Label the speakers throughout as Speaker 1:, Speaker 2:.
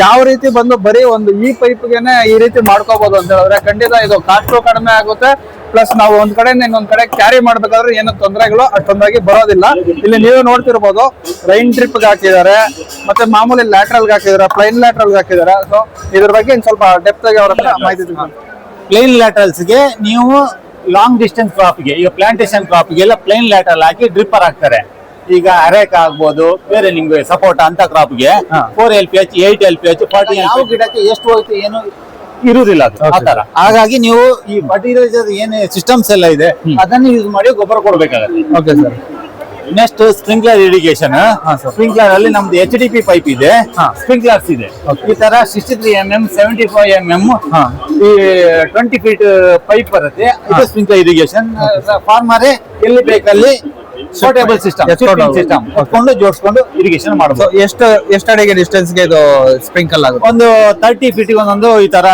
Speaker 1: ಯಾವ ರೀತಿ ಬಂದು ಬರೀ ಒಂದು ಈ ಪೈಪ್ಗೆನೆ ಈ ರೀತಿ ಮಾಡ್ಕೋಬಹುದು ಅಂತ ಹೇಳಿದ್ರೆ ಖಂಡಿತ ಇದು ಕಾಸ್ಟು ಕಡಿಮೆ ಆಗುತ್ತೆ. ಪ್ಲಸ್ ನಾವು ಒಂದ್ ಕಡೆಯಿಂದ ಇನ್ನೊಂದ್ ಕಡೆ ಕ್ಯಾರಿ ಮಾಡ್ಬೇಕಾದ್ರೆ ಏನು ತೊಂದರೆಗಳು ಅಷ್ಟೊಂದಾಗಿ ಬರೋದಿಲ್ಲ. ಇಲ್ಲಿ ನೀವು ನೋಡ್ತಿರ್ಬೋದು ರೈನ್ ಡ್ರಿಪ್ ಹಾಕಿದ್ದಾರೆ, ಮತ್ತೆ ಮಾಮೂಲಿ ಲ್ಯಾಟ್ರಲ್ ಹಾಕಿದ್ದಾರೆ, ಪ್ಲೈನ್ ಲ್ಯಾಟ್ರಲ್ ಹಾಕಿದ್ದಾರೆ. ಸೊ ಇದ್ರ ಬಗ್ಗೆ ಇನ್ ಸ್ವಲ್ಪ ಡೆಪ್ತ್ ಆಗಿ ಅವ್ರ ಹತ್ರ ಮಾಹಿತಿ.
Speaker 2: ಪ್ಲೈನ್ ಲ್ಯಾಟ್ರಲ್ಸ್ಗೆ ನೀವು ಲಾಂಗ್ ಡಿಸ್ಟೆನ್ಸ್ ಕ್ರಾಪ್ಗೆ, ಈಗ ಪ್ಲಾಂಟೇಶನ್ ಕ್ರಾಪ್ಗೆಲ್ಲ ಪ್ಲೈನ್ ಲ್ಯಾಟ್ರಲ್ ಹಾಕಿ ಡ್ರಿಪ್ಪರ್ ಹಾಕ್ತಾರೆ. ಈಗ ಅರೇಕ್ ಆಗ್ಬೋದು, ಬೇರೆ ನಿಮ್ಗೆ ಸಪೋರ್ಟ್ ಅಂತ ಕ್ರಾಪ್ಗೆ 4 LPH 8 LPH 40 ಯಾವ ಗಿಡಕ್ಕೆ ಎಷ್ಟು ಹೋಯ್ತು ಏನು ಇರುವುದಿಲ್ಲ ಅದು ಆತರ. ಹಾಗಾಗಿ ನೀವು ಈ ಫರ್ಟಿಲೈಸರ್ ಏನೇ ಸಿಸ್ಟಮ್ಸ್ ಎಲ್ಲ ಇದೆ ಅದನ್ನು ಯೂಸ್ ಮಾಡಿ ಗೊಬ್ಬರ ಕೊಡ್ಬೇಕಾಗತ್ತೆ.
Speaker 1: Okay sir.
Speaker 2: Next sprinkler irrigation. Sprinkler ಅಲ್ಲಿ ನಮ್ದು HDP ಪೈಪ್ ಇದೆ, ಸ್ಪ್ರಿಂಕ್ಲರ್ಸ್ ಇದೆ. ಈ ತರ 63 mm 75 mm ಈ 20 feet ಪೈಪ್ ಬರುತ್ತೆ. ಇದು ಸ್ಪ್ರಿಂಕ್ಲರ್ ಇರಿಗೇಷನ್. ಫಾರ್ಮರ್ ಎಲ್ಲಿ ಬೇಕಲ್ಲಿ ಸೂಟೇಬಲ್ ಸಿಸ್ಟಮ್ ಕೊಂಡು ಜೋಡಿಸ್ಕೊಂಡು ಇರಿಗೇಷನ್ ಮಾಡಬಹುದು.
Speaker 1: ಎಷ್ಟು ಅಡಿಗೆ ಡಿಸ್ಟೆನ್ಸ್ ಗೆ ಇದು ಸ್ಪ್ರಿಂಕಲ್ ಆಗುತ್ತೆ?
Speaker 2: ಒಂದು 30 feet ಒಂದೊಂದು ಈ ತರ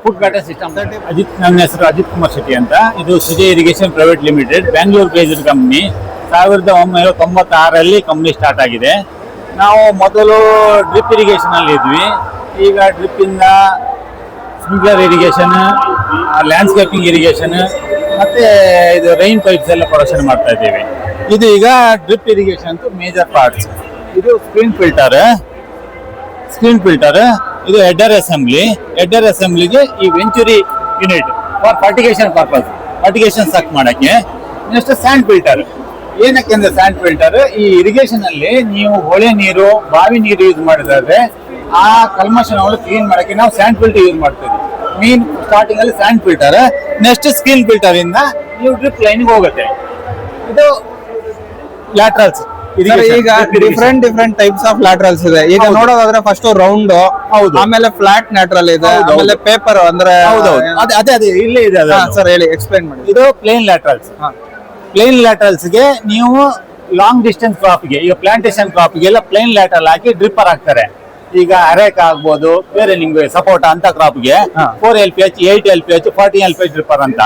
Speaker 2: ಫುಟ್ ಬ್ಯಾಟರ್ ಸಿಸ್ಟಮ್. ನನ್ನ ಹೆಸರು ಅಜಿತ್ ಕುಮಾರ್ ಶೆಟ್ಟಿ ಅಂತ. ಇದು Sujay irrigation private limited, Bangalore based company. 1996 company start ಆಗಿದೆ. ನಾವು ಮೊದಲು ಡ್ರಿಪ್ ಇರಿಗೇಷನ್ ಅಲ್ಲಿ ಇದ್ವಿ. ಈಗ ಡ್ರಿಪ್ ಇಂದ ಸ್ಪ್ರಿಂಕ್ಲರ್ ಇರಿಗೇಷನ್, ಲ್ಯಾಂಡ್ಸ್ಕೇಪಿಂಗ್ ಇರಿಗೇಷನ್ ಮತ್ತೆ ಇದು ರೈನ್ ಪೈಪ್ಸ್ ಎಲ್ಲ ಪ್ರೊಡಕ್ಷನ್ ಮಾಡ್ತಾ ಇದ್ದೀವಿ. ಇದು ಈಗ ಡ್ರಿಪ್ ಇರಿಗೇಷನ್ ಅಂತ ಮೇಜರ್ ಪಾರ್ಟ್ಸ್. ಇದು ಸ್ಕ್ರೀನ್ ಫಿಲ್ಟರ್, ಇದು ಹೆಡರ್ ಅಸೆಂಬ್ಲಿಗೆ ಈ venturi unit for fertigation purpose, fertigation suck ಮಾಡಕ್ಕೆ. Next sand filter. ಏನಕ್ಕೆ ಅಂದ್ರೆ ಸ್ಯಾಂಡ್ ಫಿಲ್ಟರ್ ಈ ಇರಿಗೇಷನ್ ಅಲ್ಲಿ ನೀವು ಹೊಳೆ ನೀರು, ಬಾವಿ ನೀರು ಯೂಸ್ ಮಾಡಿದ್ರೆ ಆ ಕಲ್ಮಶವನ್ನು ಕ್ಲೀನ್ ಮಾಡಕ್ಕೆ ನಾವು ಸ್ಯಾಂಡ್ ಫಿಲ್ಟರ್ ಯೂಸ್ ಮಾಡ್ತೀವಿ. ಮೀನ್ ಸ್ಟಾರ್ಟಿಂಗ್ ಅಲ್ಲಿ and filter, next screen filter ಇಂದ ನೀವು ಡ್ರಿಪ್ ಲೈನ್ ಹೋಗುತ್ತೆ. ಇದು ಲ್ಯಾಟ್ರಲ್ಸ್.
Speaker 1: ಈಗ ಡಿಫ್ರೆಂಟ್ ಟೈಪ್ಸ್ ಆಫ್ ಲ್ಯಾಟ್ರಲ್ಸ್ ಇದೆ. ಈಗ ನೋಡೋದಾದ್ರೆ ಫಸ್ಟ್ ರೌಂಡ್, ಆಮೇಲೆ ಫ್ಲಾಟ್ ಲ್ಯಾಟ್ರಲ್ ಇದೆ, ಆಮೇಲೆ ಪೇಪರ್ ಅಂದ್ರೆ
Speaker 2: ಅದೇ ಇಲ್ಲೇ ಇದೆ
Speaker 1: ಸರ್. ಹೇಳಿ, ಎಕ್ಸ್ಪ್ಲೈನ್ ಮಾಡಿ.
Speaker 2: ಇದು ಪ್ಲೇನ್ ಲ್ಯಾಟ್ರಲ್ಸ್ ಗೆ ನೀವು ಲಾಂಗ್ ಡಿಸ್ಟೆನ್ಸ್ ಕ್ರಾಪ್ಗೆ, ಈಗ ಪ್ಲಾಂಟೇಶನ್ ಕ್ರಾಪ್ಗೆಲ್ಲ ಪ್ಲೇನ್ ಲ್ಯಾಟ್ರಲ್ ಹಾಕಿ ಡ್ರಿಪ್ಪರ್ ಹಾಕ್ತಾರೆ. ಈಗ ಅರೇಕ್ ಆಗ್ಬೋದು, ಬೇರೆ ನಿಮ್ಗೆ ಸಪೋರ್ಟ್ ಅಂತ ಕ್ರಾಪ್ಗೆ 4 LPH 8 LPH 40 LPH ಡ್ರಿಪ್ಪರ್ ಅಂತ.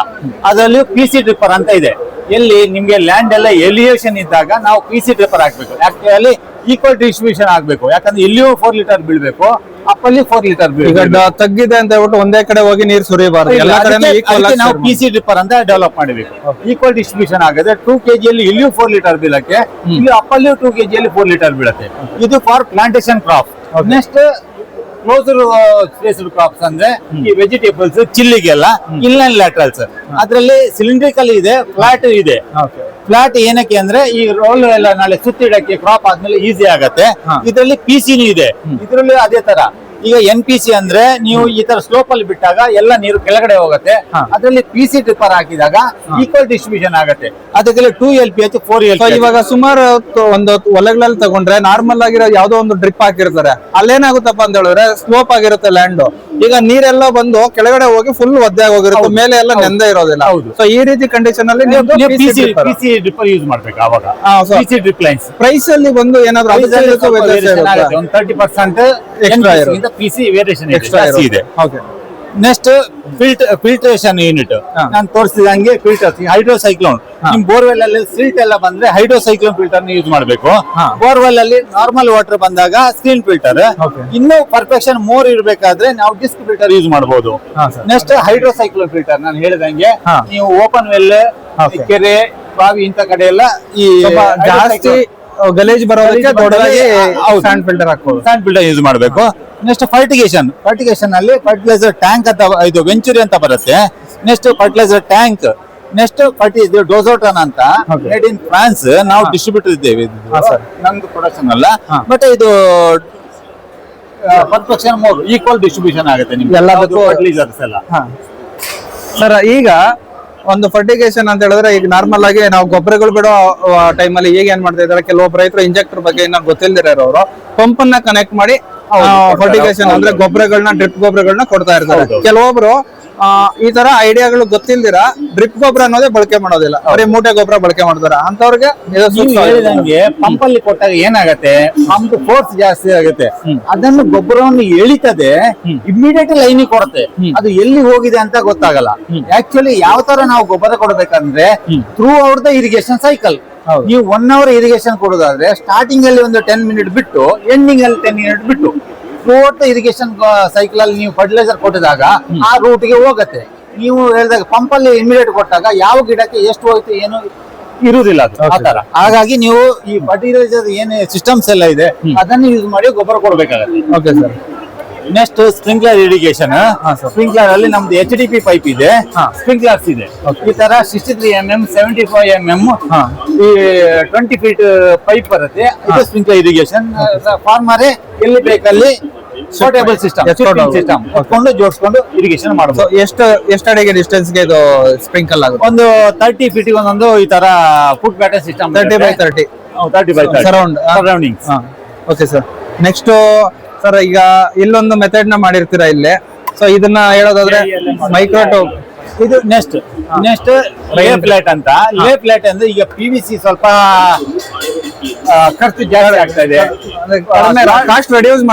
Speaker 2: ಅದರಲ್ಲಿ PC ಡ್ರಿಪ್ಪರ್ ಅಂತ ಇದೆ. ಎಲ್ಲಿ ನಿಮ್ಗೆ ಲ್ಯಾಂಡ್ ಎಲ್ಲ ಎಲಿವೇಶನ್ ಇದ್ದಾಗ ನಾವು PC ಡ್ರಿಪ್ಪರ್ ಹಾಕ್ಬೇಕು. ಯಾಕೆ ಈಕ್ವಲ್ ಡಿಸ್ಟ್ರಿಬ್ಯೂಷನ್ ಆಗ್ಬೇಕು. ಯಾಕಂದ್ರೆ ಇಲ್ಲಿಯೂ 4 ಲೀಟರ್ ಬೀಳ್ಬೇಕು, ಅಪ್ಪಲ್ಲಿ 4 ಲೀಟರ್
Speaker 1: ಬೀಳ್ಬೇಕು. ತಗ್ಗಿದೆ ಅಂತ ಹೇಳ್ಬಿಟ್ಟು ಒಂದೇ ಕಡೆ ಹೋಗಿ ನೀರು ಸುರಿಯಬಾರ್ದು.
Speaker 2: ನಾವು PC ಡ್ರಿಪ್ಪರ್ ಅಂತ ಡೆವಲಪ್ ಮಾಡಿಬೇಕು. ಈಕ್ವಲ್ ಡಿಸ್ಟ್ರಿಬ್ಯೂಷನ್ ಆಗುತ್ತೆ. 2 kg ಅಲ್ಲಿ ಇಲ್ಲಿಯೂ 4 ಲೀಟರ್ ಬೀಳಕ್ಕೆ, ಇಲ್ಲಿ ಅಪ್ಪಲ್ಲಿಯೂ 2 kg ಅಲ್ಲಿ 4 ಲೀಟರ್ ಬೀಳುತ್ತೆ. ಇದು for plantation crop. Next closer spaced crops ಅಂದ್ರೆ ಈ ವೆಜಿಟೇಬಲ್ಸ್, ಚಿಲ್ಲಿಗೆಲ್ಲ ಇನ್ಲೈನ್ ಲ್ಯಾಟ್ರಲ್ಸ್. ಅದ್ರಲ್ಲಿ ಸಿಲಿಂಡ್ರಿಕಲ್ ಇದೆ, ಫ್ಲಾಟ್ ಇದೆ. ಫ್ಲಾಟ್ ಏನಕ್ಕೆ ಅಂದ್ರೆ ಈ ರೋಲ್ ಎಲ್ಲ ನಾಳೆ ಸುತ್ತಿಡಕ್ಕೆ ಕ್ರಾಪ್ ಆದ್ಮೇಲೆ ಈಸಿ ಆಗತ್ತೆ. ಇದರಲ್ಲಿ PCನೂ ಇದೆ. ಇದರಲ್ಲಿ ಅದೇ ತರ. ಈಗ NPC ಅಂದ್ರೆ ನೀವು ಈ ತರ ಸ್ಲೋಪ್ ಅಲ್ಲಿ ಬಿಟ್ಟಾಗ ಎಲ್ಲ ನೀರು ಕೆಳಗಡೆ ಹೋಗುತ್ತೆ. ಅದರಲ್ಲಿ PC ಡ್ರಿಪ್ಪರ್ ಹಾಕಿದಾಗ ಈಕ್ವಲ್ ಡಿಸ್ಟ್ರಿಬ್ಯೂಷನ್ ಆಗುತ್ತೆ. ಅದಕ್ಕೆಲ್ಲ 2 LPH 4 LPH.
Speaker 1: ಇವಾಗ ಸುಮಾರು ಒಂದು ಹೊಲಗಳಲ್ಲಿ ತಗೊಂಡ್ರೆ ನಾರ್ಮಲ್ ಆಗಿರೋ ಯಾವ್ದೋ ಒಂದು ಡ್ರಿಪ್ ಹಾಕಿರ್ತಾರೆ. ಅಲ್ಲೇನಾಗುತ್ತಪ್ಪ ಅಂತ ಹೇಳಿದ್ರೆ ಸ್ಲೋಪ್ ಆಗಿರುತ್ತೆ ಲ್ಯಾಂಡ್. ಈಗ ನೀರೆಲ್ಲ ಬಂದು ಕೆಳಗಡೆ ಹೋಗಿ ಫುಲ್ ಒದ್ದೆ ಹೋಗಿರುತ್ತೆ, ಮೇಲೆ ಎಲ್ಲ ನೆಂದೇ ಇರೋದಿಲ್ಲ. ಸೊ ಈ ರೀತಿ ಕಂಡೀಷನ್ ಅಲ್ಲಿ
Speaker 2: PC ಡ್ರಿಪ್ಪರ್ ಯೂಸ್ ಮಾಡ್ಬೇಕು. ಅವಾಗ PC ಡ್ರಿಪ್ ಲೈನ್ಸ್ ಪ್ರೈಸ್
Speaker 1: ಅಲ್ಲಿ ಬಂದು ಏನಾದ್ರು
Speaker 2: 30% ಎಕ್ಸ್ಟ್ರಾ ಇರುತ್ತೆ. PC ವೇರಿಯೇಷನ್ ಎಕ್ಸ್ಟ್ರಾ ಇದೆ. ನೆಕ್ಸ್ಟ್ ಫಿಲ್ಟ್ರೇಷನ್ ಯೂನಿಟ್ ನಾನು ತೋರಿಸಿದಂಗೆ ಫಿಲ್ಟರ್ ಹೈಡ್ರೋಸೈಕ್ಲೋನ್. ನಿಮ್ ಬೋರ್ವೆಲ್ ಅಲ್ಲಿ ಸಿಲ್ಟ್ ಎಲ್ಲ ಬಂದ್ರೆ ಹೈಡ್ರೋಸೈಕ್ಲೋನ್ ಫಿಲ್ಟರ್ ಯೂಸ್ ಮಾಡಬೇಕು. ಬೋರ್ವೆಲ್ ಅಲ್ಲಿ ನಾರ್ಮಲ್ ವಾಟರ್ ಬಂದಾಗ ಸ್ಕ್ರೀನ್ ಫಿಲ್ಟರ್. ಇನ್ನು ಪರ್ಫೆಕ್ಷನ್ ಮೋರ್ ಇರಬೇಕಾದ್ರೆ ನಾವು ಡಿಸ್ಕ್ ಫಿಲ್ಟರ್ ಯೂಸ್ ಮಾಡಬಹುದು. ನೆಕ್ಸ್ಟ್ ಹೈಡ್ರೋಸೈಕ್ಲೋನ್ ಫಿಲ್ಟರ್ ನಾನು ಹೇಳಿದಂಗೆ ನೀವು ಓಪನ್ ವೆಲ್, ಕೆರೆ, ಬಾವಿ ಇಂತ ಕಡೆ ಎಲ್ಲ ಈ
Speaker 1: ಜಾಸ್ತಿ ಗಲೀಜ್ ಬರೋದಕ್ಕೆ ದೊಡ್ಡದಾಗಿ ಸ್ಯಾಂಡ್ ಫಿಲ್ಟರ್ ಹಾಕ್ಬೋದು.
Speaker 2: ಸ್ಯಾಂಡ್ ಫಿಲ್ಟರ್ ಯೂಸ್ ಮಾಡಬೇಕು. ನೆಕ್ಸ್ಟ್ ಫರ್ಟಿಗೇಷನ್ ಅಲ್ಲಿ ಫರ್ಟಿಲೈಸರ್ ಟ್ಯಾಂಕ್ ಅಂತ ಇದು ವೆಂಚುರಿ ಅಂತ ಬರುತ್ತೆ. Next fertiliser tank. Next Dosatron ಅಂತ ಮೇಡ್ ಇನ್ ಫ್ರಾನ್ಸ್. ನಾವು ಡಿಸ್ಟ್ರಿಬ್ಯೂಟರ್ ಇದ್ದೇವೆ. ನಮ್ದು ಪ್ರೊಡಕ್ಷನ್ ಅಲ್ಲ, ಬಟ್ ಇದು ಪರ್ಫೆಕ್ಷನ್ ಮೋರ್ ಈಕ್ವಲ್ ಡಿಸ್ಟ್ರಿಬ್ಯೂಷನ್ ಆಗುತ್ತೆ ನಿಮ್ಗೆ ಎಲ್ಲದಕ್ಕೂ ಫರ್ಟಿಲೈಸರ್ಸ್ ಎಲ್ಲ.
Speaker 1: ಸರ್, ಈಗ ಒಂದು ಫರ್ಟಿಗೇಷನ್ ಅಂತ ಹೇಳಿದ್ರೆ ಈಗ ನಾರ್ಮಲ್ ಆಗಿ ನಾವು ಗೊಬ್ಬರಗಳು ಬಿಡೋ ಟೈಮಲ್ಲಿ ಈಗ ಏನ್ ಮಾಡ್ತಾ ಇದಾರೆ, ಕೆಲವೊಬ್ಬ ರೈತರು ಇಂಜೆಕ್ಟರ್ ಬಗ್ಗೆ ಇನ್ನ ಗೊತ್ತಿಲ್ದಿರೋರು ಪಂಪ್ ಅನ್ನ ಕನೆಕ್ಟ್ ಮಾಡಿ ಫರ್ಟಿಗೇಷನ್ ಅಂದ್ರೆ ಗೊಬ್ಬರಗಳನ್ನ, ಡ್ರಿಪ್ ಗೊಬ್ಬರಗಳನ್ನ ಕೊಡ್ತಾ ಇರ್ತಾರೆ. ಕೆಲವೊಬ್ರು ಈ ತರ ಐಡಿಯಾಗಳು ಗೊತ್ತಿಲ್ದಿರ ಡ್ರಿಪ್ ಗೊಬ್ಬರ ಅನ್ನೋದೇ ಬಳಕೆ ಮಾಡೋದಿಲ್ಲ, ಬರೀ ಮೂಟೆ ಗೊಬ್ಬರ ಬಳಕೆ ಮಾಡ್ತಾರೆ. ಅಂತವ್ರಿಗೆ
Speaker 2: ಹೇಳಿದಂಗೆ ಪಂಪ್ ಅಲ್ಲಿ ಕೊಟ್ಟಾಗ ಏನಾಗತ್ತೆ, ಪಂಪ್ ಫೋರ್ಸ್ ಜಾಸ್ತಿ ಆಗುತ್ತೆ. ಅದನ್ನು ಗೊಬ್ಬರವನ್ನು ಎಳಿತದೆ, ಇಮಿಡಿಯೇಟ್ ಲೈನಿಗೆ ಕೊಡುತ್ತೆ. ಅದು ಎಲ್ಲಿ ಹೋಗಿದೆ ಅಂತ ಗೊತ್ತಾಗಲ್ಲ. ಆಕ್ಚುಲಿ ಯಾವ ತರ ನಾವು ಗೊಬ್ಬರ ಕೊಡ್ಬೇಕಂದ್ರೆ through out the irrigation cycle. ನೀವು 1 hour ಇರಿಗೇಷನ್ ಕೊಡೋದಾದ್ರೆ ಸ್ಟಾರ್ಟಿಂಗ್ ಅಲ್ಲಿ ಒಂದು 10 minutes ಬಿಟ್ಟು, ಎಂಡಿಂಗ್ ಅಲ್ಲಿ 10 minutes ಬಿಟ್ಟು ಥ್ರೂಔಟ್ ಇರಿಗೇಷನ್ ಸೈಕಲ್ ಅಲ್ಲಿ ನೀವು ಫರ್ಟಿಲೈಸರ್ ಕೊಟ್ಟಿದಾಗ ಆ ರೂಟ್ಗೆ ಹೋಗುತ್ತೆ. ನೀವು ಹೇಳಿದಾಗ ಪಂಪ್ ಅಲ್ಲಿ ಇಮಿಡಿಯೇಟ್ ಕೊಟ್ಟಾಗ ಯಾವ ಗಿಡಕ್ಕೆ ಎಷ್ಟು ಹೋಯ್ತು ಏನು ಇರುವುದಿಲ್ಲ ಅದು ಆ ತರ. ಹಾಗಾಗಿ ನೀವು ಈ ಫರ್ಟಿಲೈಸರ್ ಏನ್ ಸಿಸ್ಟಮ್ಸ್ ಎಲ್ಲ ಇದೆ ಅದನ್ನು ಯೂಸ್ ಮಾಡಿ ಗೊಬ್ಬರ ಕೊಡ್ಬೇಕಾಗತ್ತೆ.
Speaker 1: Okay sir.
Speaker 2: Next sprinkler irrigation. Sprinkler ಅಲ್ಲಿ ನಮ್ದು HDP ಪೈಪ್ ಇದೆ, ಸ್ಪ್ರಿಂಕ್ಲರ್ಸ್ ಇದೆ. ಈ ತರ 63 mm 75 mm ಈ 20 ಫೀಟ್ ಪೈಪ್ ಬರುತ್ತೆ. ಇದು ಸ್ಪ್ರಿಂಕ್ಲರ್ ಇರಿಗೇಷನ್. ಫಾರ್ಮರ್ ಎಲ್ಲಿ ಬೇಕಲ್ಲಿ ಸೂಟೇಬಲ್ ಸಿಸ್ಟಮ್ ಹಾಕೊಂಡು ಜೋಡಿಸ್ಕೊಂಡು ಇರಿಗೇಷನ್ ಮಾಡಬಹುದು.
Speaker 1: ಎಷ್ಟು ಅಡಿಗೆ ಡಿಸ್ಟೆನ್ಸ್ ಗೆ ಇದು ಸ್ಪ್ರಿಂಕಲ್ ಆಗುತ್ತೆ?
Speaker 2: ಒಂದು 30 ಫೀಟ್ ಒಂದೊಂದು ಈ ತರ foot batter system
Speaker 1: 30
Speaker 2: surroundings.
Speaker 1: Okay sir. Next sir, ಈಗ ಇಲ್ಲೊಂದು ಮೆಥಡ್ ನ ಮಾಡಿರ್ತೀರಾ ಇಲ್ಲಿ. ಸೊ ಇದನ್ನ ಹೇಳೋದಾದ್ರೆ ಮೈಕ್ರೋಟೋಪ್.
Speaker 2: ಇದು ನೆಕ್ಸ್ಟ್ ಲೇ ಫ್ಲಾಟ್ ಅಂತ. ಲೇ ಫ್ಲಾಟ್ ಅಂದ್ರೆ ಈಗ PVC ಸ್ವಲ್ಪ ಖರ್ಚು ಜಾಸ್ತಿ ಆಗ್ತಾ ಇದೆ.
Speaker 1: ಕಾಸ್ಟ್ ರೆಡ್ಯೂಸ್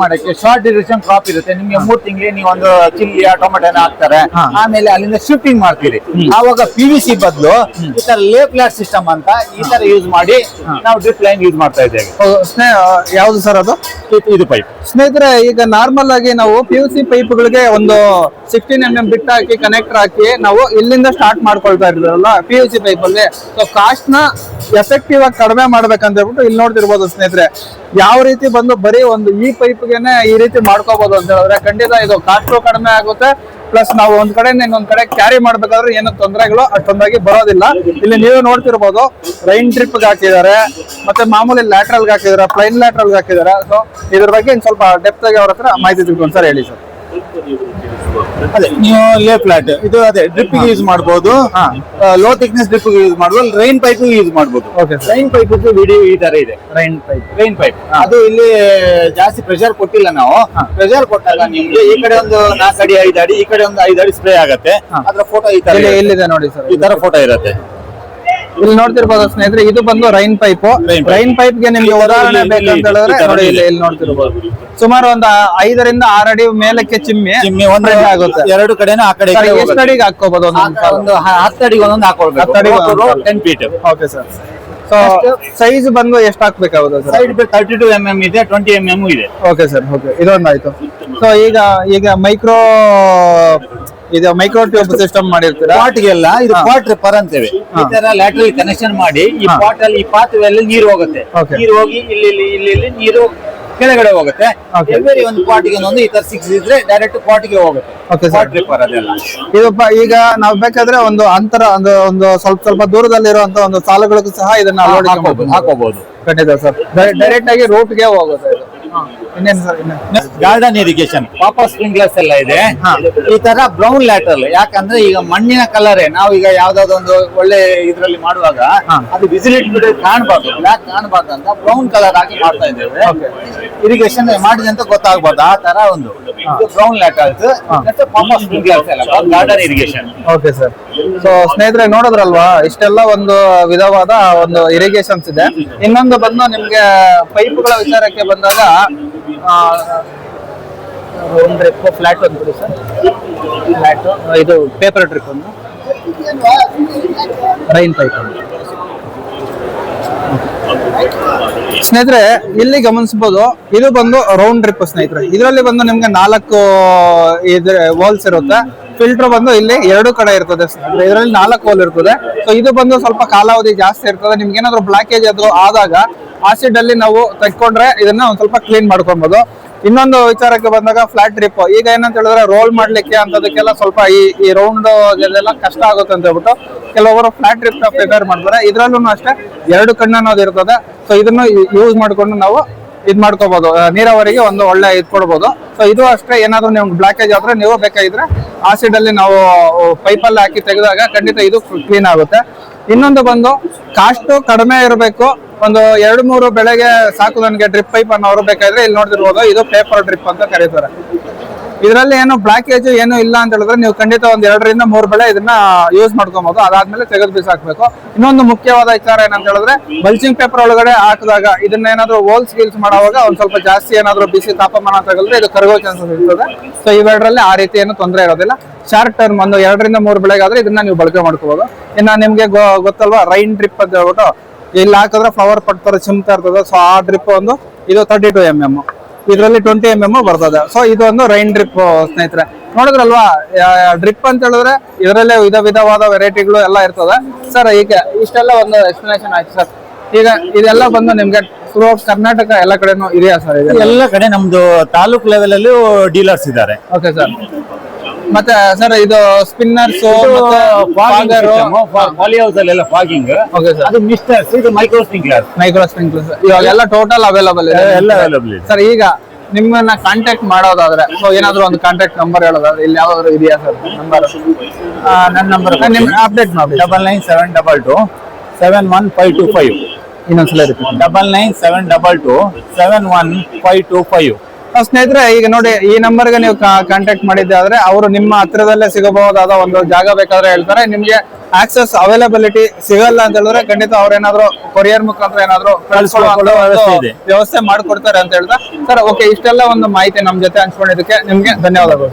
Speaker 2: ಮಾಡಕ್ಕೆ ಶಾರ್ಟ್ ಡ್ಯೂರೇಷನ್ ಕ್ರಾಪ್ ಇರುತ್ತೆ. ನಿಮ್ಗೆ 3 ತಿಂಗಳಿಗೆ ನೀವು ಒಂದು ಚಿಲ್ಲಿ ಟೊಮೆಟೊನ ಹಾಕ್ತಾರೆ, ಆಮೇಲೆ ಅಲ್ಲಿಂದ ಶಿಫ್ಟಿಂಗ್ ಮಾಡ್ತೀರಿ. ಆವಾಗ PVC ಬದಲು ಈ ತರ ಲೇ ಫ್ಲಾಟ್ ಸಿಸ್ಟಮ್ ಅಂತ ಈ ತರ ಯೂಸ್ ಮಾಡಿ ನಾವು ಡ್ರಿಪ್ ಲೈನ್ ಯೂಸ್ ಮಾಡ್ತಾ ಇದ್ದೇವೆ.
Speaker 1: ಯಾವ್ದು ಸರ್ ಅದು?
Speaker 2: ಇದು ಪೈಪ್.
Speaker 1: ಸ್ನೇಹಿತರೆ, ಈಗ ನಾರ್ಮಲ್ ಆಗಿ ನಾವು PVC ಪೈಪ್ ಗಳಿಗೆ ಒಂದು 16 mm ಬಿಟ್ ಹಾಕಿ ಕನೆಕ್ಟರ್ ಹಾಕಿ ನಾವು ಇಲ್ಲಿಂದ ಸ್ಟಾರ್ಟ್ ಮಾಡ್ಕೊಳ್ತಾ ಇರ್ತಾರಲ್ಲ PVC ಪೈಪ್ ಅಲ್ಲಿ. ಸೊ ಕಾಸ್ಟ್ ನ ಎಫೆಕ್ಟಿವ್ ಆಗಿ ಕಡಿಮೆ ಮಾಡ್ಬೇಕಂತ ಹೇಳ್ಬಿಟ್ಟು ಇಲ್ಲಿ ನೋಡ್ತಿರ್ಬೋದು ಸ್ನೇಹಿತರೆ. ಯಾವ ರೀತಿ ಬಂದು ಬರೀ ಒಂದು ಈ ಪೈಪ್ಗೆನೆ ಈ ರೀತಿ ಮಾಡ್ಕೋಬಹುದು ಅಂತ ಹೇಳಿದ್ರೆ ಖಂಡಿತ ಇದು ಕಾಸ್ಟ್ ಕಡಿಮೆ ಆಗುತ್ತೆ. ಪ್ಲಸ್ ನಾವು ಒಂದ್ ಕಡೆಯಿಂದ ಇನ್ನೊಂದ್ ಕಡೆ ಕ್ಯಾರಿ ಮಾಡ್ಬೇಕಾದ್ರೆ ಏನೋ ತೊಂದರೆಗಳು ಅಷ್ಟೊಂದಾಗಿ ಬರೋದಿಲ್ಲ. ಇಲ್ಲಿ ನೀವು ನೋಡ್ತಿರ್ಬೋದು ರೈನ್ ಡ್ರಿಪ್ ಹಾಕಿದ್ದಾರೆ, ಮತ್ತೆ ಮಾಮೂಲಿ ಲ್ಯಾಟ್ರಲ್ ಹಾಕಿದ್ದಾರೆ, ಪ್ಲೈನ್ ಲ್ಯಾಟ್ರಲ್ ಹಾಕಿದ್ದಾರೆ. ಸೊ ಇದ್ರ ಬಗ್ಗೆ ಇನ್ ಸ್ವಲ್ಪ ಡೆಪ್ತ್ ಆಗಿ ಅವ್ರ ಹತ್ರ ಮಾಹಿತಿ ತಿಳ್ಕೊಂಡು ಸರ್ ಹೇಳಿ ಸರ್.
Speaker 2: ಅದೇ ನೀವು ಲೇ ಫ್ಲಾಟ್ ಇದು ಅದೇ ಡ್ರಿಪ್ ಯೂಸ್ ಮಾಡಬಹುದು, ಲೋ ಥಿಕ್ನೆಸ್ ಡ್ರಿಪ್ ಯೂಸ್ ಮಾಡಬಹುದು, ರೈನ್ ಪೈಪ್ ಯೂಸ್ ಮಾಡಬಹುದು. ರೈನ್ ಪೈಪ್ ವಿಡಿಯೋ ಈ ತರ ಇದೆ. ರೈನ್ ಪೈಪ್ ಅದು ಇಲ್ಲಿ ಜಾಸ್ತಿ ಪ್ರೆಷರ್ ಕೊಟ್ಟಿಲ್ಲ ನಾವು. ಪ್ರೆಷರ್ ಕೊಟ್ಟಾಗ ನಿಮ್ಗೆ ಈ ಕಡೆ ಒಂದು 4 ಅಡಿ 5 ಅಡಿ, ಈ ಕಡೆ ಒಂದು 5 ಅಡಿ ಸ್ಪ್ರೇ ಆಗುತ್ತೆ. ಅದ್ರ ಫೋಟೋ ಈ ತರ
Speaker 1: ಎಲ್ಲಿದೆ ನೋಡಿ ಸರ್,
Speaker 2: ಈ ತರ ಫೋಟೋ ಇರುತ್ತೆ.
Speaker 1: ಇಲ್ಲಿ ನೋಡ್ತಿರ್ಬೋದು ಸ್ನೇಹಿತರೆ, ಇದು ಬಂದು ರೈನ್ ಪೈಪ್. ರೈನ್ ಪೈಪ್ ಗೆ ನಿಮ್ಗೆ ಉದಾಹರಣೆ ಬೇಕಂತ ಹೇಳಿದ್ರೆ ನೋಡಿ ಇಲ್ಲಿ ನೋಡ್ತಿರ್ಬೋದು ಸುಮಾರು ಒಂದು 5 ರಿಂದ 6 ಅಡಿ ಮೇಲಕ್ಕೆ ಚಿಮ್ಮಿ ಒಂದ್ ಆಗುತ್ತೆ.
Speaker 2: 2 ಕಡೆನೂ ಆ ಕಡೆ
Speaker 1: ಎಷ್ಟು ಅಡಿಗೆ ಹಾಕೋಬಹುದು?
Speaker 2: ಒಂದು 10 ಅಡಿಗೆ ಒಂದೊಂದು ಹಾಕೊಳ್ಬೇಕು. 10 feet.
Speaker 1: Okay sir. So size ಬಂದು ಎಷ್ಟು ಹಾಕ್ಬೇಕಾಗುತ್ತೆ ಸರ್?
Speaker 2: ಸೈಡ್ 32 mm ಇದೆ, 20 mm ಇದೆ.
Speaker 1: Okay sir. ಓಕೆ, ಇದೊಂದಾಯ್ತು. ಸೊ ಈಗ ಮೈಕ್ರೋ ಟ್ಯೂಬ್ ಸಿಸ್ಟಮ್ ಮಾಡಿರ್ತೀರಾ?
Speaker 2: ಪಾಟ್ಗೆಲ್ಲ ಇದು ಪಾಟ್ ರಿಪರ್ ಅಂತೇವೆ. ಈ ತರ ಲ್ಯಾಟ್ರಲ್ ಕನೆಕ್ಷನ್ ಮಾಡಿ ಈ ಪಾಟ್ ಅಲ್ಲಿ ಈ ಪಾತ್ವೆಯಲ್ಲಿ ನೀರು ಹೋಗುತ್ತೆ. ನೀರು ಹೋಗಿ ಇಲ್ಲಿ ನೀರು ಕೆಳಗಡೆ ಹೋಗುತ್ತೆ. ಎವ್ರಿ ಒಂದು ಪಾಟ್ಗೆ ಒಂದು ಈ ತರ 6 ಇದ್ರೆ ಡೈರೆಕ್ಟ್ ಪಾಟ್ಗೆ ಹೋಗುತ್ತೆ. ಪಾಟ್ ರಿಪರ್ ಅದೆಲ್ಲ.
Speaker 1: ಇದು ಈಗ ನಾವು ಬೇಕಾದ್ರೆ ಒಂದು ಅಂತರ ಒಂದು ಸ್ವಲ್ಪ ದೂರದಲ್ಲಿರುವಂತ ಒಂದು ಸಾಲುಗಳಿಗೂ ಸಹ ಇದನ್ನ
Speaker 2: ಹಾಕೋಬಹುದು.
Speaker 1: ಖಂಡಿತ ಸರ್. ಡೈರೆಕ್ಟ್ ಆಗಿ ರೋಟ್ಗೆ ಹೋಗುತ್ತೆ ಇದು. ಇನ್ನೇನು ಸರ್?
Speaker 2: ಗಾರ್ಡನ್ ಇರಿಗೇಷನ್ ಪಾಪ ಸ್ಪ್ರಿಂಕ್ಲರ್ಸ್ ಎಲ್ಲ ಇದೆ. ಈ ತರ ಬ್ರೌನ್ ಲ್ಯಾಟ್ರಲ್. ಯಾಕಂದ್ರೆ ಈಗ ಮಣ್ಣಿನ ಕಲರ್ ನಾವು ಈಗ ಯಾವ್ದಾದ್ರು ಒಂದು ಒಳ್ಳೆ ಇದ್ರಲ್ಲಿ ಮಾಡುವಾಗ ಅದು ವಿಸಿಬಿಲಿಟಿ ಕಾಣಬಾರ್ದು, ಬ್ಲಾಕ್ ಕಾಣಬಾರ್ದು ಅಂತ ಬ್ರೌನ್ ಕಲರ್ ಹಾಕಿ ಮಾಡ್ತಾ ಇದ್ದೇವೆ. ಇರಿಗೇಷನ್ ಮಾಡಿದೆ ಅಂತ ಗೊತ್ತಾಗ್ಬಾರ್ದು ಆ ತರ ಒಂದು ಬ್ರೌನ್ ಲ್ಯಾಟ್ರಲ್ಸ್ ಮತ್ತೆ ಪಾಪ ಸ್ಪ್ರಿಂಕ್ಲರ್ಸ್ ಎಲ್ಲ garden irrigation.
Speaker 1: Okay sir. So ಸ್ನೇಹಿತರೆ ನೋಡಿದ್ರಲ್ವಾ, ಇಷ್ಟೆಲ್ಲ ಒಂದು ವಿಧವಾದ ಒಂದು ಇರಿಗೇಷನ್ಸ್ ಇದೆ. ಇನ್ನೊಂದು ಬಂದು ನಿಮ್ಗೆ ಪೈಪ್ಗಳ ವಿಚಾರಕ್ಕೆ ಬಂದಾಗ ಫ್ಲಾಟ್ ಒಂದು ಬಿಡಿ ಸರ್. ಫ್ಲಾಟ್ ಇದು ಪೇಪರ್ ಡ್ರಿಪ್ ಒಂದು, ರೈನ್ ಪೈಪ್ ಒಂದು. ಸ್ನೇಹಿತರೆ ಇಲ್ಲಿ ಗಮನಿಸಬಹುದು, ಇದು ಬಂದು ರೌಂಡ್ ಡ್ರಿಪ್ ಸ್ನೇಹಿತರೆ. ಇದರಲ್ಲಿ ಬಂದು ನಿಮ್ಗೆ 4 ಹೋಲ್ಸ್ ಇರುತ್ತೆ. ಫಿಲ್ಟರ್ ಬಂದು ಇಲ್ಲಿ 2 ಕಡೆ ಇರ್ತದೆ. ಇದರಲ್ಲಿ 4 ಹೋಲ್ ಇರ್ತದೆ. ಸೊ ಇದು ಬಂದು ಸ್ವಲ್ಪ ಕಾಲಾವಧಿ ಜಾಸ್ತಿ ಇರ್ತದೆ. ನಿಮ್ಗೆ ಏನಾದ್ರು ಬ್ಲಾಕೇಜ್ ಆದಾಗ ಆಸಿಡ್ ಅಲ್ಲಿ ನಾವು ತೆಕ್ಕೊಂಡ್ರೆ ಇದನ್ನ ಒಂದ್ ಸ್ವಲ್ಪ ಕ್ಲೀನ್ ಮಾಡ್ಕೊಬಹುದು. ಇನ್ನೊಂದು ವಿಚಾರಕ್ಕೆ ಬಂದಾಗ ಫ್ಲಾಟ್ ಡ್ರಿಪ್. ಈಗ ಏನಂತ ಹೇಳಿದ್ರೆ ರೋಲ್ ಮಾಡ್ಲಿಕ್ಕೆ ಅಂತದಕ್ಕೆಲ್ಲ ಸ್ವಲ್ಪ ಈ ರೌಂಡ್ ಎಲ್ಲ ಕಷ್ಟ ಆಗುತ್ತೆ ಅಂತ ಹೇಳ್ಬಿಟ್ಟು ಕೆಲವೊಬ್ಬರು ಫ್ಲಾಟ್ ಡ್ರಿಪ್ ಪ್ರಿಪೇರ್ ಮಾಡ್ತಾರೆ. ಇದ್ರಲ್ಲೂ ಅಷ್ಟೇ 2 ಕಣ್ಣು ಅನ್ನೋದು ಇರ್ತದೆ. ಸೊ ಇದನ್ನು ಯೂಸ್ ಮಾಡ್ಕೊಂಡು ನಾವು ಮಾಡ್ಕೋಬಹುದು, ನೀರಾವರಿಗೆ ಒಂದು ಒಳ್ಳೆ ಕೊಡ್ಬೋದು. ಸೊ ಇದು ಅಷ್ಟೇ, ಏನಾದ್ರು ನಿಮ್ಗೆ ಬ್ಲಾಕೇಜ್ ಆದ್ರೆ ನೀವು ಬೇಕಾಗಿದ್ರೆ ಆಸಿಡ್ ಅಲ್ಲಿ ನಾವು ಪೈಪಲ್ಲಿ ಹಾಕಿ ತೆಗೆದಾಗ ಖಂಡಿತ ಇದು ಕ್ಲೀನ್ ಆಗುತ್ತೆ. ಇನ್ನೊಂದು ಬಂದು ಕಾಸ್ಟ್ ಕಡಿಮೆ ಇರಬೇಕು, ಒಂದು 2-3 ಬೆಳೆಗೆ ಸಾಕು ನನಗೆ ಡ್ರಿಪ್ ಪೈಪ್ ಅನ್ನೋರು ಬೇಕಾದ್ರೆ ಇಲ್ಲಿ ನೋಡ್ತಿರ್ಬೋದು, ಇದು ಪೇಪರ್ ಡ್ರಿಪ್ ಅಂತ ಕರೀತಾರೆ. ಇದರಲ್ಲಿ ಏನು ಬ್ಲಾಕೇಜ್ ಏನು ಇಲ್ಲ ಅಂತ ಹೇಳಿದ್ರೆ ನೀವು ಖಂಡಿತ ಒಂದು 2 ರಿಂದ 3 ಬೆಳೆ ಇದನ್ನ ಯೂಸ್ ಮಾಡ್ಕೊಬಹುದು. ಅದಾದ್ಮೇಲೆ ತೆಗೆದು ಬಿಸಾಕ್ಬೇಕು. ಇನ್ನೊಂದು ಮುಖ್ಯವಾದ ವಿಚಾರ ಏನಂತ ಹೇಳಿದ್ರೆ, ಮಲ್ಚಿಂಗ್ ಪೇಪರ್ ಒಳಗಡೆ ಹಾಕಿದಾಗ ಇದನ್ನ ಏನಾದ್ರು ಹೋಲ್ಸ್ ಗೀಲ್ಸ್ ಮಾಡುವಾಗ ಒಂದ್ ಸ್ವಲ್ಪ ಜಾಸ್ತಿ ಏನಾದ್ರು ಬಿಸಿ ತಾಪಮಾನ ತಗಲಿದ್ರೆ ಇದು ಕರಗೋ ಚಾನ್ಸಸ್ ಇರ್ತದೆ. ಸೊ ಇವೆರಡರಲ್ಲಿ ಆ ರೀತಿ ಏನು ತೊಂದರೆ ಇರೋದಿಲ್ಲ. ಶಾರ್ಟ್ ಟರ್ಮ್ ಒಂದು 2 ರಿಂದ 3 ಬೆಳೆಗಾದ್ರೆ ಇದನ್ನ ನೀವು ಬಳಕೆ ಮಾಡ್ಕೋಬಹುದು. ಇನ್ನ ನಿಮ್ಗೆ ಗೊತ್ತಲ್ವಾ ರೈನ್ ಡ್ರಿಪ್ ಅಂತ ಹೇಳ್ಬಿಟ್ಟು, ಇಲ್ಲಿ ಹಾಕಿದ್ರೆ ಫ್ಲವರ್ ಪಟ್ ತರ ಚಿಮ್ತಾ ಇರ್ತದೆ. ಸೊ ಆ ಡ್ರಿಪ್ ಒಂದು ಇದು 32 mm. ಇದರಲ್ಲಿ 20 mm ಬರ್ತದೆ. ಸೊ ಇದೊಂದು ರೈನ್ ಡ್ರಿಪ್ ಸ್ನೇಹಿತರೆ. ನೋಡಿದ್ರಲ್ವಾ ಡ್ರಿಪ್ ಅಂತ ಹೇಳಿದ್ರೆ ಇದರಲ್ಲೇ ವಿಧವಾದ ವೆರೈಟಿಗಳು ಎಲ್ಲ ಇರ್ತದೆ ಸರ್. ಈಗ ಇಷ್ಟೆಲ್ಲ ಒಂದು ಎಕ್ಸ್ಪ್ಲನೇಷನ್ ಆಯ್ತು ಸರ್. ಈಗ ಇದೆಲ್ಲ ಬಂದು ನಿಮ್ಗೆ ಥ್ರೂಔಟ್ ಕರ್ನಾಟಕ ಎಲ್ಲ ಕಡೆನೂ ಇದೆಯಾ ಸರ್?
Speaker 2: ಎಲ್ಲ ಕಡೆ ನಮ್ದು ತಾಲೂಕ್ ಲೆವೆಲ್ ಅಲ್ಲೂ ಡೀಲರ್ಸ್ ಇದ್ದಾರೆ.
Speaker 1: Okay sir. ಮತ್ತೆ ಸರ್ ಇದು ಸ್ಪಿನ್ನರ್ಸ್
Speaker 2: ಪಾಲಿ ಹೌಸ್ ಅಲ್ಲೆಲ್ಲ ಫಾಗಿಂಗ್,
Speaker 1: ಓಕೆ ಸರ್.
Speaker 2: ಅದು ಮಿಸ್ಟರ್ಸ್, ಇದು ಮೈಕ್ರೋ ಸ್ಪ್ರಿಂಕ್ಲರ್,
Speaker 1: ಮೈಕ್ರೋ ಸ್ಪ್ರಿಂಕ್ಲರ್ಸ್ ಇವಾಗೆಲ್ಲ ಟೋಟಲ್ ಅವೈಲಬಲ್ ಇದೆ
Speaker 2: ಎಲ್ಲ ಅವೈಲಬಲ್ ಇದೆ
Speaker 1: ಸರ್. ಈಗ ನಿಮ್ಮನ್ನ ಕಾಂಟ್ಯಾಕ್ಟ್ ಮಾಡೋದಾದ್ರೆ ಸೊ ಏನಾದ್ರು ಒಂದು ಕಾಂಟ್ಯಾಕ್ಟ್ ನಂಬರ್ ಹೇಳೋದಾದ್ರೆ ಇಲ್ಲಿ ಯಾವ್ದಾದ್ರು ಇದೆಯಾ ಸರ್ ನಂಬರ್?
Speaker 2: ನನ್ನ ನಂಬರ್
Speaker 1: ನಿಮ್ ಅಪ್ಡೇಟ್ ಮಾಡಿ.
Speaker 2: 9972271525.
Speaker 1: ಇನ್ನೊಂದ್ಸಲ ರಿಪೀಟ್.
Speaker 2: 9972271525.
Speaker 1: ಸ್ನೇಹಿತರೆ ಈಗ ನೋಡಿ ಈ ನಂಬರ್ಗೆ ನೀವು ಕಾಂಟ್ಯಾಕ್ಟ್ ಮಾಡಿದ್ದೆ ಆದ್ರೆ ಅವರು ನಿಮ್ಮ ಹತ್ರದಲ್ಲೇ ಸಿಗಬಹುದಾದ ಒಂದು ಜಾಗ ಬೇಕಾದ್ರೆ ಹೇಳ್ತಾರೆ. ನಿಮ್ಗೆ ಆಕ್ಸೆಸ್ ಅವೈಲಬಿಲಿಟಿ ಸಿಗಲ್ಲ ಅಂತ ಹೇಳಿದ್ರೆ ಖಂಡಿತ ಅವ್ರೇನಾದ್ರು ಕೊರಿಯರ್ ಮುಖಾಂತರ ಏನಾದ್ರು
Speaker 2: ಕಳ್ಸ್ಕೊಡೋ ವ್ಯವಸ್ಥೆ ಇದೆ.
Speaker 1: ವ್ಯವಸ್ಥೆ ಮಾಡ್ಕೊಡ್ತಾರೆ ಅಂತ ಹೇಳ್ತಾ ಸರ್. ಓಕೆ, ಇಷ್ಟೆಲ್ಲ ಒಂದು ಮಾಹಿತಿ ನಮ್ ಜೊತೆ ಹಂಚ್ಕೊಂಡಿದ್ದಕ್ಕೆ ನಿಮ್ಗೆ ಧನ್ಯವಾದಗಳು.